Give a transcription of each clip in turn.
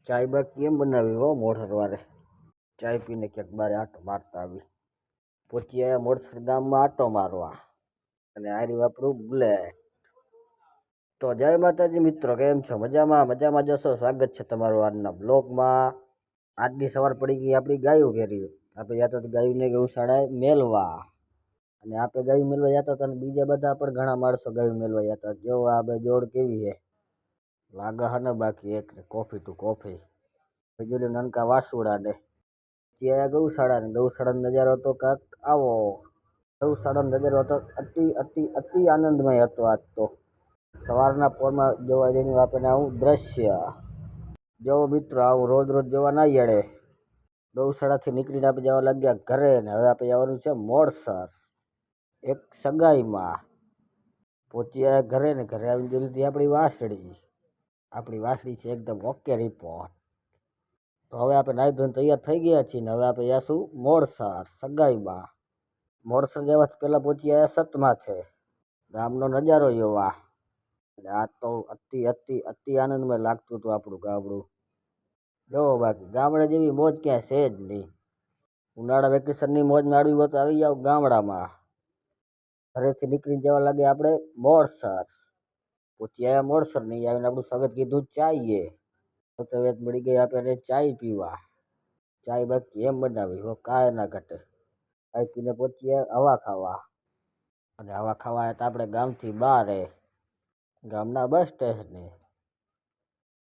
ચાય બા કેમ બનાવી હો મોઢર વારે ચાય પીને ક્યાંક બારે આટો મારતા આવી પહોંચી આવ્યા મોડસર ગામમાં આટો મારવા અને આ રહ્યું આપણું બુલેટ. તો જય માતાજી મિત્રો, કેમ છો? મજામાં મજામાં જશો. સ્વાગત છે તમારું આજના બ્લોગમાં. આજની સવાર પડી ગઈ આપણી ગાયું ઘેરી. આપણે જતા હતા ગાયુંને ગૌશાળાએ મેલવા, અને આપણે ગાયું મેળવા જતા હતા અને બીજા બધા પણ ઘણા માણસો ગાયું મેળવા જતા. જો આ બે જોડ કેવી છે, લાગે હને બાકી એક કોફી ટુ કોફી જોડે નાનકા વાસુડા ને ત્યાં ગૌશાળા ને ગૌશાળાનો નજારો હતો કાંક આવો. ગૌશાળાનો નજારો હતો અતિ અતિ અતિ આનંદમય હતો. આજ તો સવારના પોરમાં જોવા જેવું આપણને આવું દ્રશ્ય. જો મિત્રો, આવું રોજ રોજ જોવા ના જડે. ગૌશાળાથી નીકળીને આપણે જવા લાગ્યા ઘરે, ને હવે આપણે જવાનું છે મોડસર એક સગાઈમાં. પહોંચ્યા ઘરે, ને ઘરે આવીને જોઈ લીધી આપણી વાસળી છે એકદમ ઓકે રિપોર્ટ. તો હવે આપણે નાહી ધોઈને તૈયાર થઈ ગયા છીએ ને હવે આપણે જઈશું મોડસર સગાઈમાં. મોડસર જવાથી પહેલાં પહોંચી આવ્યા સતમાથે ગામનો નજારો જોવા. અને આ તો અતિ અતિ અતિ આનંદમય લાગતું હતું આપણું ગામડું. જો બાકી ગામડા જેવી મોજ ક્યાંય છે જ નહીં. ઉનાળા વેકેશનની મોજ માળવી હોય તો આવી જાવ ગામડામાં. ઘરેથી નીકળીને જવા લાગે આપણે મોડસર. પહોંચી આવ્યા મોડસર, નહીં આવીને આપણું સ્વાગત કીધું ચાઈએ. તબિયત મળી ગઈ આપણે ચાય પીવા. ચાય બાકી એમ બનાવી હો કાંઈ ના ઘટે. ચાય પીને પહોંચીએ હવા ખાવા, અને હવા ખાવા હતા આપણે ગામથી બહાર ગામના બસ સ્ટેશને.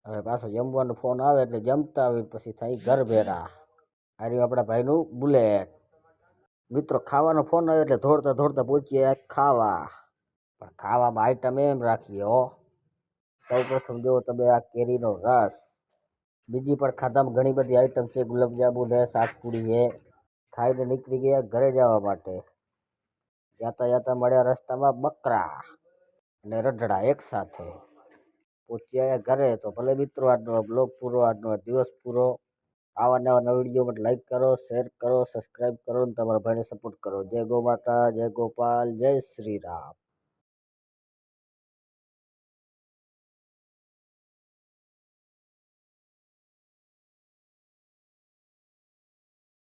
હવે પાછો જમવાનો ફોન આવે એટલે જમતા આવી પછી થાય ઘર ભેરા. આ રહ્યું આપણા ભાઈનું બુલેટ. મિત્રો, ખાવાનો ફોન આવે એટલે દોડતા દોડતા પહોંચીએ ખાવા. પણ ખાવામાં આઈટમ એમ રાખીએ હો. સૌ પ્રથમ જો તમે આ કેરીનો રસ. બીજી પણ ખાધામાં ઘણી બધી આઈટમ છે, ગુલાબજાંબુ છે, શાકપુરી છે. ખાઈને નીકળી ગયા ઘરે જવા માટે. જાતા જાતા મળ્યા રસ્તામાં બકરા અને રઢડા એક સાથે. પહોંચી આવ્યા ઘરે. તો ભલે મિત્રો, આજનો બ્લોગ પૂરો, આજનો દિવસ પૂરો. આવા નવા વિડીયો માટે લાઈક કરો, શેર કરો, સબસ્ક્રાઈબ કરો અને તમારા ભાઈને સપોર્ટ કરો. જય ગો માતા, જય ગોપાલ, જય શ્રી રામ.